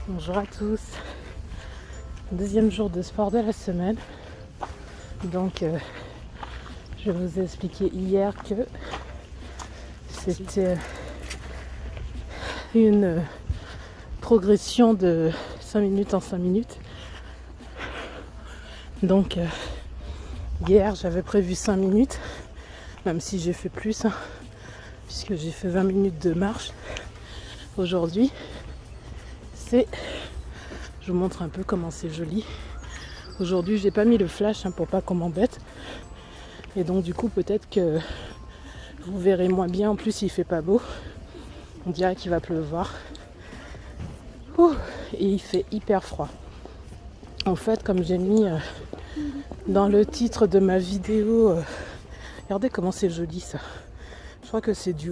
Bonjour à tous, deuxième jour de sport de la semaine. Donc je vous ai expliqué hier que c'était une progression de 5 minutes en 5 minutes. Donc hier j'avais prévu 5 minutes, même si j'ai fait plus, puisque j'ai fait 20 minutes de marche. Aujourd'hui, je vous montre un peu comment c'est joli. Aujourd'hui, j'ai pas mis le flash pour pas qu'on m'embête. Et donc du coup, peut-être que vous verrez moins bien. En plus, il fait pas beau. On dirait qu'il va pleuvoir. Et il fait hyper froid. En fait, comme j'ai mis dans le titre de ma vidéo, regardez comment c'est joli ça. Je crois que c'est du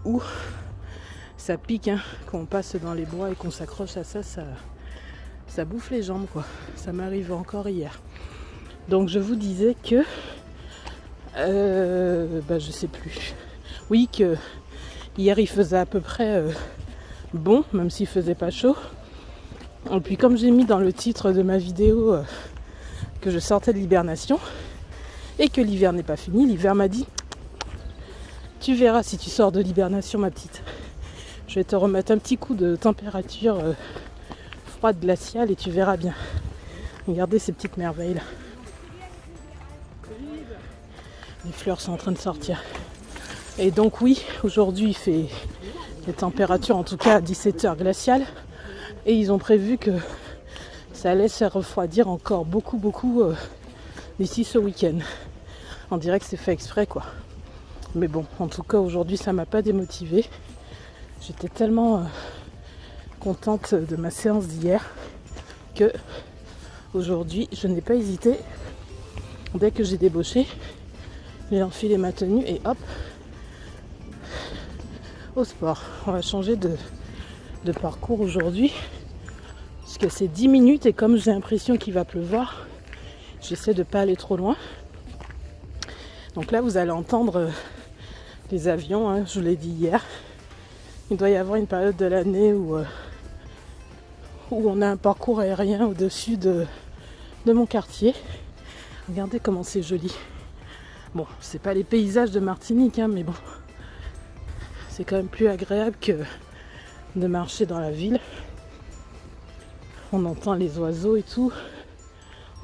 hou. Ça pique quand on passe dans les bois et qu'on s'accroche à ça, ça bouffe les jambes quoi. Ça m'arrive encore hier. Donc je vous disais que je sais plus. Oui, que hier il faisait à peu près bon, même s'il faisait pas chaud. Et puis comme j'ai mis dans le titre de ma vidéo que je sortais de l'hibernation et que l'hiver n'est pas fini, l'hiver m'a dit tu verras si tu sors de l'hibernation ma petite. Je vais te remettre un petit coup de température froide glaciale et tu verras bien. Regardez ces petites merveilles là. Les fleurs sont en train de sortir. Et donc oui, aujourd'hui il fait des températures en tout cas à 17h glaciales. Et ils ont prévu que ça allait se refroidir encore beaucoup d'ici ce week-end. On dirait que c'est fait exprès quoi. Mais bon, en tout cas aujourd'hui ça m'a pas démotivée. J'étais tellement contente de ma séance d'hier que aujourd'hui je n'ai pas hésité. Dès que j'ai débauché, j'ai enfilé ma tenue et hop, au sport. On va changer de parcours aujourd'hui parce que c'est 10 minutes et comme j'ai l'impression qu'il va pleuvoir, j'essaie de ne pas aller trop loin. Donc là vous allez entendre les avions, je vous l'ai dit hier. Il doit y avoir une période de l'année où on a un parcours aérien au-dessus de mon quartier. Regardez comment c'est joli. Bon, c'est pas les paysages de Martinique, mais bon, c'est quand même plus agréable que de marcher dans la ville. On entend les oiseaux et tout.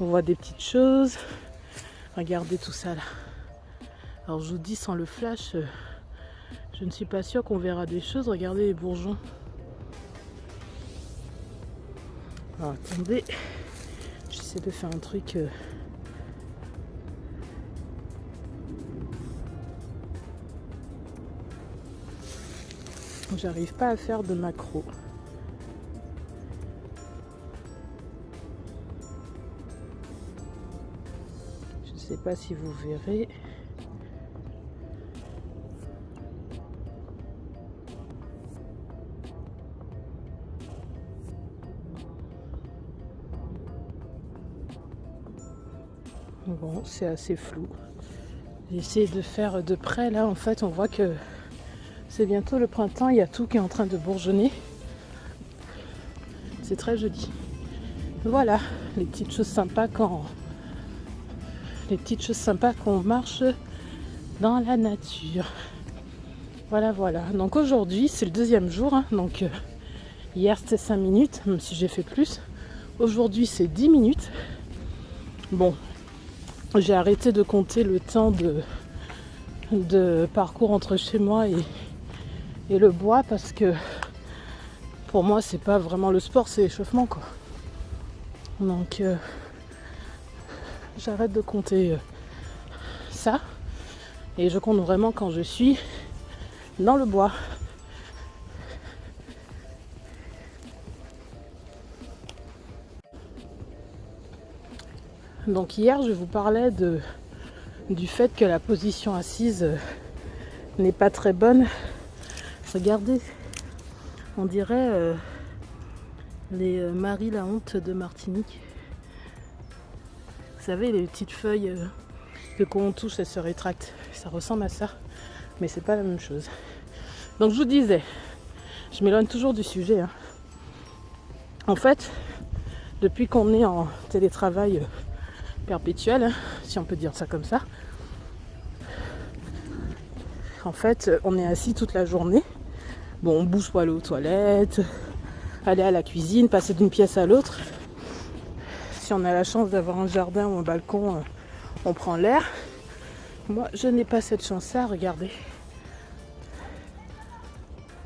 On voit des petites choses. Regardez tout ça là. Alors je vous dis, sans le flash, je ne suis pas sûre qu'on verra des choses. Regardez les bourgeons. Alors attendez, j'essaie de faire un truc. J'arrive pas à faire de macro. Je sais pas si vous verrez. Bon, c'est assez flou. J'essaie de faire de près là. En fait, on voit que c'est bientôt le printemps. Il y a tout qui est en train de bourgeonner. C'est très joli. Voilà, les petites choses sympas quand on marche dans la nature. Voilà. Donc aujourd'hui, c'est le deuxième jour. Donc hier c'était 5 minutes, même si j'ai fait plus. Aujourd'hui c'est 10 minutes. Bon, j'ai arrêté de compter le temps de parcours entre chez moi et le bois parce que pour moi c'est pas vraiment le sport, c'est l'échauffement quoi. Donc j'arrête de compter ça et je compte vraiment quand je suis dans le bois. Donc hier je vous parlais du fait que la position assise n'est pas très bonne. Regardez, on dirait les Marie la honte de Martinique. Vous savez, les petites feuilles que quand on touche, elles se rétractent. Ça ressemble à ça, mais c'est pas la même chose. Donc je vous disais, je m'éloigne toujours du sujet. En fait, depuis qu'on est en télétravail perpétuel, si on peut dire ça comme ça, en fait, on est assis toute la journée. Bon, on bouge pour aller aux toilettes, aller à la cuisine, passer d'une pièce à l'autre. Si on a la chance d'avoir un jardin ou un balcon, on prend l'air. Moi, je n'ai pas cette chance-là, regardez.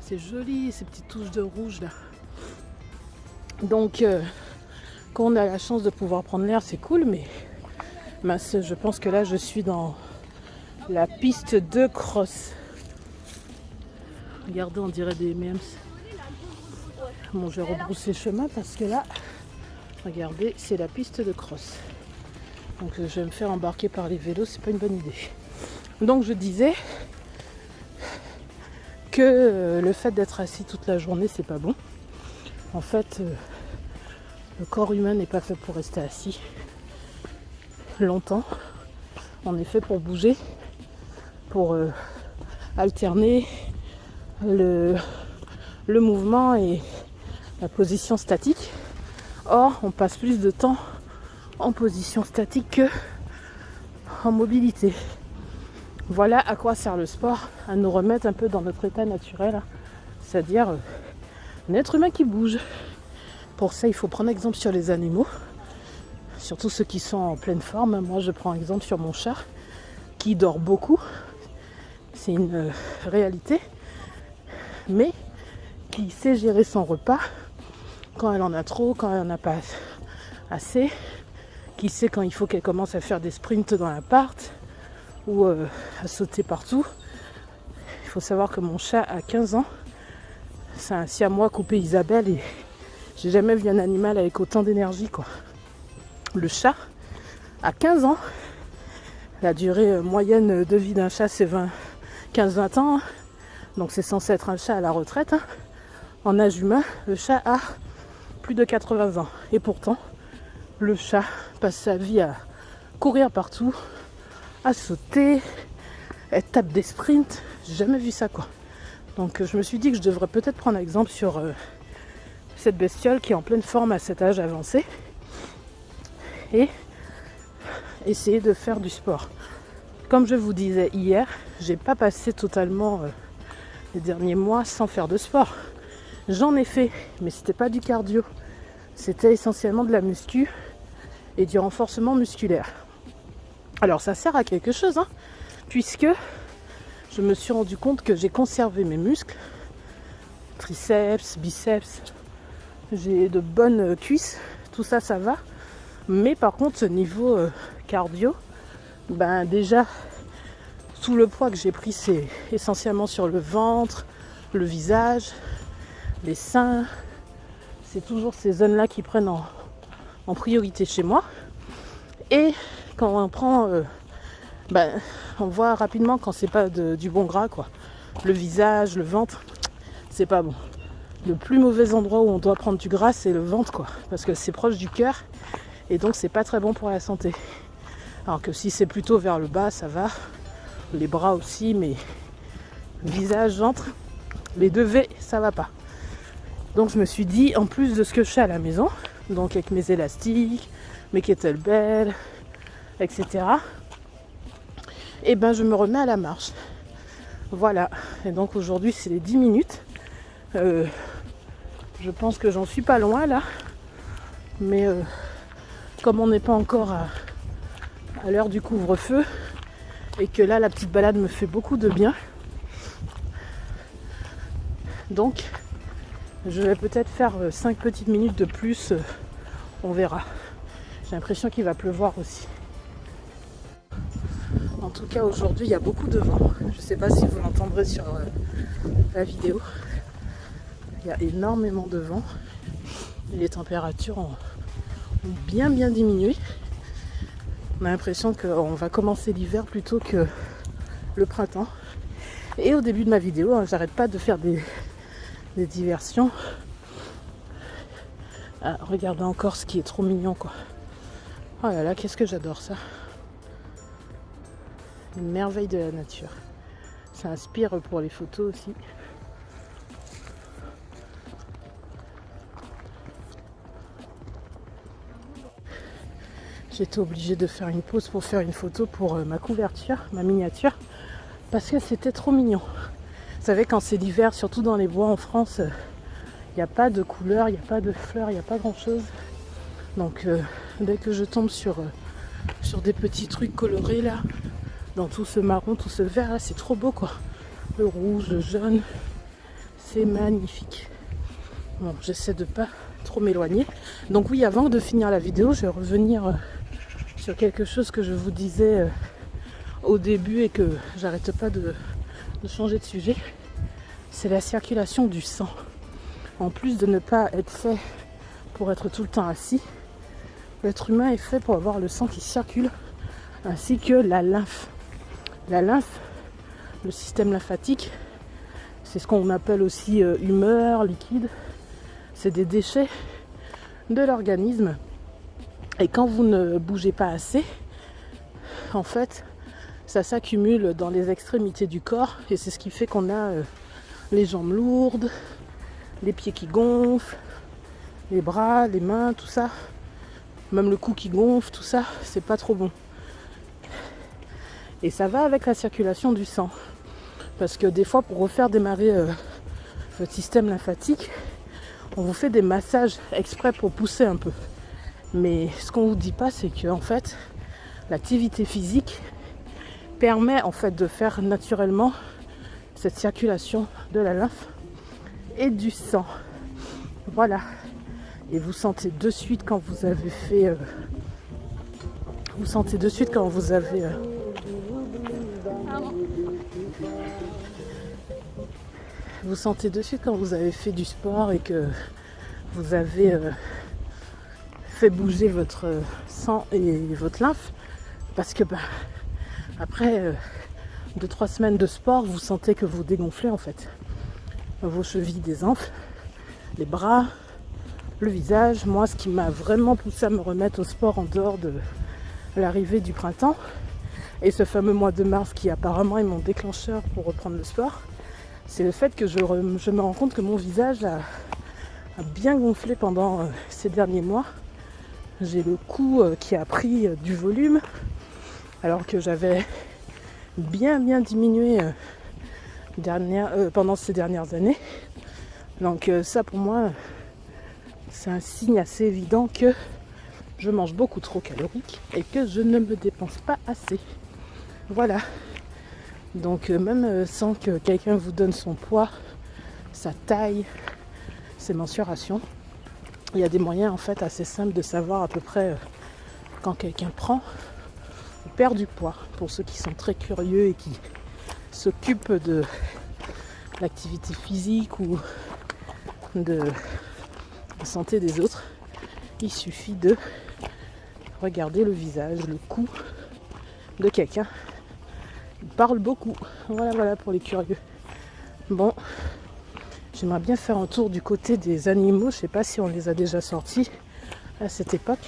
C'est joli, ces petites touches de rouge là. Donc, quand on a la chance de pouvoir prendre l'air, c'est cool, mais je pense que là, je suis dans la piste de cross. Regardez, on dirait des memes. Bon, je vais rebrousser chemin parce que là, regardez, c'est la piste de cross. Donc je vais me faire embarquer par les vélos, c'est pas une bonne idée. Donc je disais que le fait d'être assis toute la journée, c'est pas bon. En fait, le corps humain n'est pas fait pour rester assis longtemps. On est fait pour bouger, pour alterner le mouvement et la position statique. Or, on passe plus de temps en position statique que en mobilité. Voilà à quoi sert le sport, à nous remettre un peu dans notre état naturel, c'est-à-dire un être humain qui bouge. Pour ça, il faut prendre exemple sur les animaux, surtout ceux qui sont en pleine forme. Moi, je prends exemple sur mon chat qui dort beaucoup. C'est une réalité, mais qui sait gérer son repas quand elle en a trop, quand elle en a pas assez, qui sait quand il faut qu'elle commence à faire des sprints dans l'appart ou à sauter partout. Il faut savoir que mon chat a 15 ans, c'est un siamois coupé Isabelle et j'ai jamais vu un animal avec autant d'énergie quoi. Le chat a 15 ans, la durée moyenne de vie d'un chat c'est 15-20 ans, donc c'est censé être un chat à la retraite. En âge humain, le chat a plus de 80 ans. Et pourtant, le chat passe sa vie à courir partout, à sauter, elle tape des sprints. J'ai jamais vu ça quoi. Donc je me suis dit que je devrais peut-être prendre exemple sur cette bestiole qui est en pleine forme à cet âge avancé et essayer de faire du sport. Comme je vous disais hier, j'ai pas passé totalement les derniers mois sans faire de sport. J'en ai fait, mais c'était pas du cardio. C'était essentiellement de la muscu et du renforcement musculaire. Alors ça sert à quelque chose, hein, puisque je me suis rendu compte que j'ai conservé mes muscles, triceps, biceps, j'ai de bonnes cuisses, tout ça, ça va. Mais par contre, niveau cardio, ben déjà, tout le poids que j'ai pris, c'est essentiellement sur le ventre, le visage, les seins. C'est toujours ces zones-là qui prennent en priorité chez moi. Et quand on prend, on voit rapidement quand c'est pas du bon gras, quoi. Le visage, le ventre, c'est pas bon. Le plus mauvais endroit où on doit prendre du gras, c'est le ventre, quoi. Parce que c'est proche du cœur et donc c'est pas très bon pour la santé. Alors que si c'est plutôt vers le bas, ça va. Les bras aussi, mais visage, ventre, les deux V, ça va pas. Donc je me suis dit, en plus de ce que je fais à la maison, donc avec mes élastiques, mes kettlebells, etc. Et ben je me remets à la marche. Voilà. Et donc aujourd'hui c'est les 10 minutes. Je pense que j'en suis pas loin là. Mais comme on n'est pas encore à l'heure du couvre-feu, et que là la petite balade me fait beaucoup de bien. Donc je vais peut-être faire 5 petites minutes de plus, on verra. J'ai l'impression qu'il va pleuvoir aussi. En tout cas aujourd'hui il y a beaucoup de vent. Je ne sais pas si vous l'entendrez sur la vidéo. Il y a énormément de vent. Et les températures ont bien diminué. On a l'impression qu'on va commencer l'hiver plutôt que le printemps. Et au début de ma vidéo, j'arrête pas de faire des diversions. Ah, regardez encore ce qui est trop mignon quoi. Oh là là, qu'est-ce que j'adore ça. Une merveille de la nature. Ça inspire pour les photos aussi. J'étais obligée de faire une pause pour faire une photo pour ma couverture, ma miniature, parce que c'était trop mignon. Vous savez, quand c'est l'hiver, surtout dans les bois en France, il n'y a pas de couleurs, il n'y a pas de fleurs, il n'y a pas grand chose. Donc dès que je tombe sur des petits trucs colorés là, dans tout ce marron, tout ce vert là, c'est trop beau quoi. Le rouge, le jaune, c'est magnifique. Bon, j'essaie de pas trop m'éloigner. Donc oui, avant de finir la vidéo, je vais revenir sur quelque chose que je vous disais au début et que j'arrête pas de changer de sujet. C'est la circulation du sang. En plus de ne pas être fait pour être tout le temps assis, l'être humain est fait pour avoir le sang qui circule, ainsi que la lymphe. La lymphe, le système lymphatique, c'est ce qu'on appelle aussi humeur, liquide. C'est des déchets de l'organisme. Et quand vous ne bougez pas assez, en fait, ça s'accumule dans les extrémités du corps. Et c'est ce qui fait qu'on a les jambes lourdes, les pieds qui gonflent, les bras, les mains, tout ça. Même le cou qui gonfle, tout ça, c'est pas trop bon. Et ça va avec la circulation du sang. Parce que des fois, pour refaire démarrer votre système lymphatique, on vous fait des massages exprès pour pousser un peu. Mais ce qu'on ne vous dit pas, c'est que en fait, l'activité physique permet en fait de faire naturellement cette circulation de la lymphe et du sang. Voilà. Et vous sentez de suite quand vous avez fait... vous sentez de suite quand vous avez... vous sentez de suite quand vous avez fait du sport et que vous avez fait bouger votre sang et votre lymphe. Parce que après 2-3 semaines de sport, vous sentez que vous dégonflez en fait. Vos chevilles désenflent, les bras, le visage. Moi, ce qui m'a vraiment poussé à me remettre au sport en dehors de l'arrivée du printemps et ce fameux mois de mars qui apparemment est mon déclencheur pour reprendre le sport, c'est le fait que je me rends compte que mon visage a bien gonflé pendant ces derniers mois. J'ai le cou qui a pris du volume alors que j'avais bien diminué pendant ces dernières années. Donc ça pour moi c'est un signe assez évident que je mange beaucoup trop calorique et que je ne me dépense pas assez. Voilà. Donc même sans que quelqu'un vous donne son poids, sa taille, ses mensurations, il y a des moyens en fait assez simples de savoir à peu près quand quelqu'un prend ou perd du poids. Pour ceux qui sont très curieux et qui s'occupent de l'activité physique ou de la santé des autres, il suffit de regarder le visage, le cou de quelqu'un. Il parle beaucoup. Voilà pour les curieux. Bon, j'aimerais bien faire un tour du côté des animaux. Je sais pas si on les a déjà sortis à cette époque.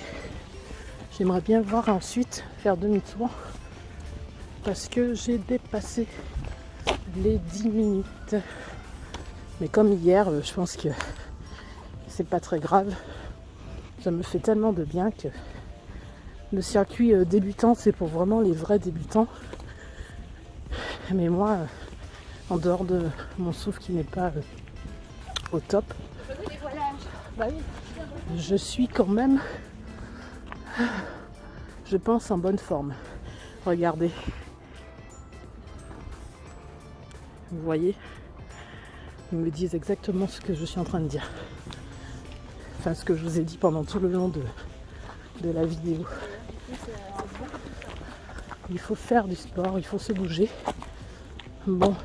J'aimerais bien voir ensuite faire demi-tour parce que j'ai dépassé les 10 minutes. Mais comme hier, je pense que c'est pas très grave. Ça me fait tellement de bien que le circuit débutant, c'est pour vraiment les vrais débutants. Mais moi, en dehors de mon souffle qui n'est pas au top, je suis quand même, je pense, en bonne forme. Regardez. Vous voyez, ils me disent exactement ce que je suis en train de dire. Enfin, ce que je vous ai dit pendant tout le long de la vidéo. Il faut faire du sport, il faut se bouger. Bon,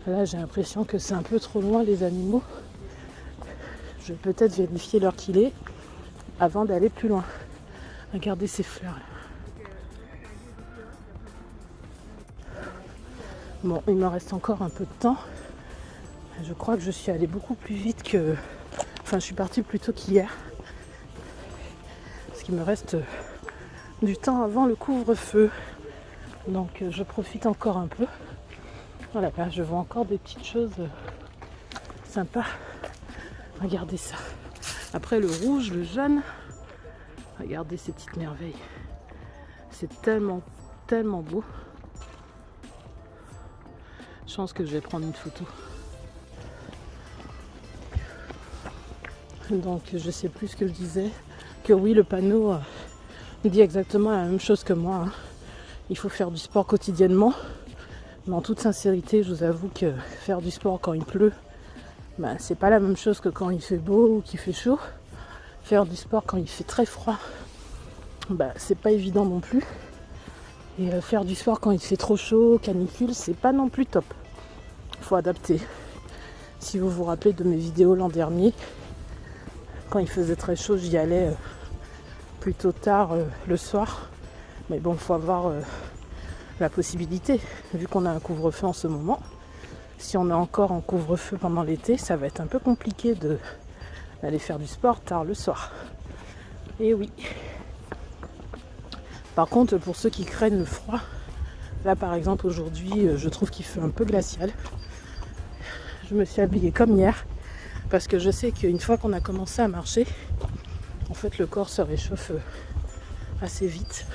là j'ai l'impression que c'est un peu trop loin les animaux. Je vais peut-être vérifier l'heure qu'il est avant d'aller plus loin. Regardez ces fleurs. Bon, il me reste encore un peu de temps. Je crois que je suis allée beaucoup plus vite que... Enfin, je suis partie plus tôt qu'hier. Parce qu'il me reste du temps avant le couvre-feu. Donc, je profite encore un peu. Voilà, là, je vois encore des petites choses sympas. Regardez ça. Après, le rouge, le jaune, Regardez ces petites merveilles. C'est tellement, tellement beau. Je pense que je vais prendre une photo. Donc je sais plus ce que je disais. Que oui, le panneau dit exactement la même chose que moi. Hein. Il faut faire du sport quotidiennement. Mais en toute sincérité, je vous avoue que faire du sport quand il pleut, ben, c'est pas la même chose que quand il fait beau ou qu'il fait chaud. Faire du sport quand il fait très froid, ben, c'est pas évident non plus. Et faire du sport quand il fait trop chaud, canicule, c'est pas non plus top. Faut adapter. Si vous vous rappelez de mes vidéos l'an dernier, quand il faisait très chaud, j'y allais plutôt tard le soir. Mais bon, il faut avoir la possibilité, vu qu'on a un couvre-feu en ce moment. Si on est encore en couvre-feu pendant l'été, ça va être un peu compliqué d'aller faire du sport tard le soir. Et oui. Par contre, pour ceux qui craignent le froid, là par exemple aujourd'hui, je trouve qu'il fait un peu glacial. Je me suis habillée comme hier, parce que je sais qu'une fois qu'on a commencé à marcher, en fait le corps se réchauffe assez vite.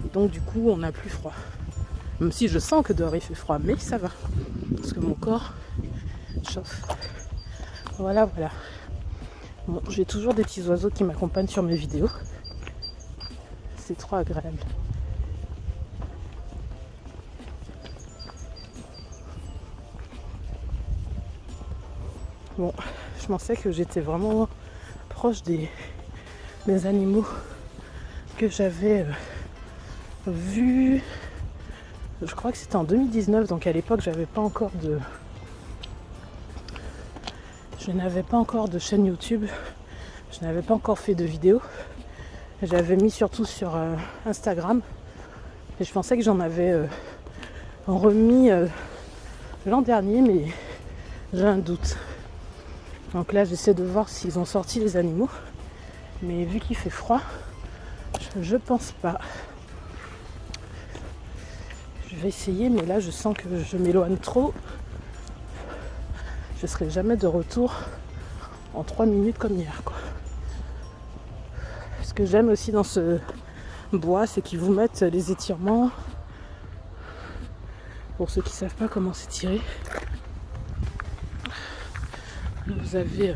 Et donc du coup on n'a plus froid. Même si je sens que dehors il fait froid, mais ça va. Parce que mon corps chauffe. Voilà, voilà. Bon, j'ai toujours des petits oiseaux qui m'accompagnent sur mes vidéos. C'est trop agréable. Bon, je pensais que j'étais vraiment proche des animaux que j'avais vus. Je crois que c'était en 2019, donc à l'époque je n'avais pas encore de chaîne YouTube. Je n'avais pas encore fait de vidéos. J'avais mis surtout sur Instagram. Et je pensais que j'en avais remis l'an dernier, mais j'ai un doute. Donc là, j'essaie de voir s'ils ont sorti les animaux. Mais vu qu'il fait froid, je pense pas. Je vais essayer, mais là, je sens que je m'éloigne trop. Je serai jamais de retour en 3 minutes comme hier, quoi. Ce que j'aime aussi dans ce bois, c'est qu'ils vous mettent les étirements. Pour ceux qui ne savent pas comment s'étirer. Vous avez,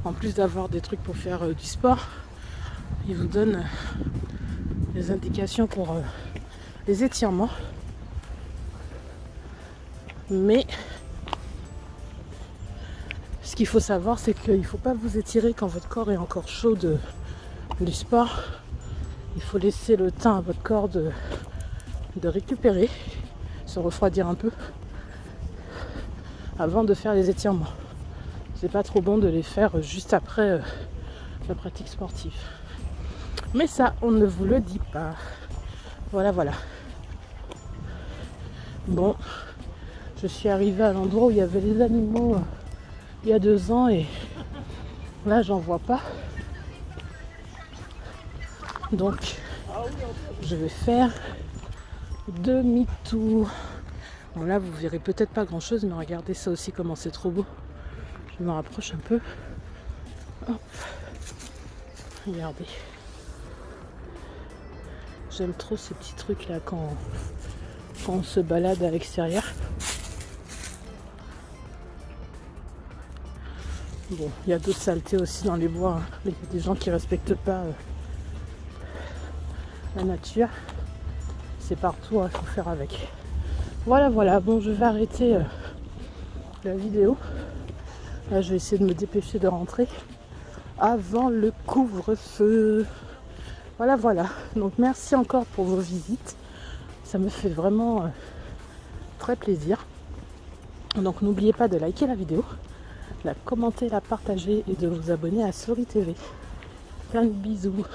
en plus d'avoir des trucs pour faire du sport, ils vous donnent des indications pour les étirements. Mais ce qu'il faut savoir, c'est qu'il ne faut pas vous étirer quand votre corps est encore chaud du sport. Il faut laisser le temps à votre corps de récupérer, se refroidir un peu avant de faire les étirements. C'est pas trop bon de les faire juste après la pratique sportive. Mais ça, on ne vous le dit pas. Voilà, voilà. Bon, je suis arrivée à l'endroit où il y avait les animaux il y a 2 ans et là, j'en vois pas. Donc, je vais faire demi-tour. Bon, là, vous verrez peut-être pas grand-chose, mais regardez ça aussi, comment c'est trop beau. Je me rapproche un peu. Hop. Regardez. J'aime trop ces petits trucs là quand on se balade à l'extérieur. Bon, il y a d'autres saletés aussi dans les bois. Hein. Il y a des gens qui respectent pas la nature. C'est partout, il faut faire avec. Voilà, voilà. Bon, je vais arrêter la vidéo. Là, je vais essayer de me dépêcher de rentrer avant le couvre-feu. Voilà, voilà. Donc, merci encore pour vos visites. Ça me fait vraiment très plaisir. Donc, n'oubliez pas de liker la vidéo, de la commenter, la partager et de vous abonner à Slory TV. Plein de bisous.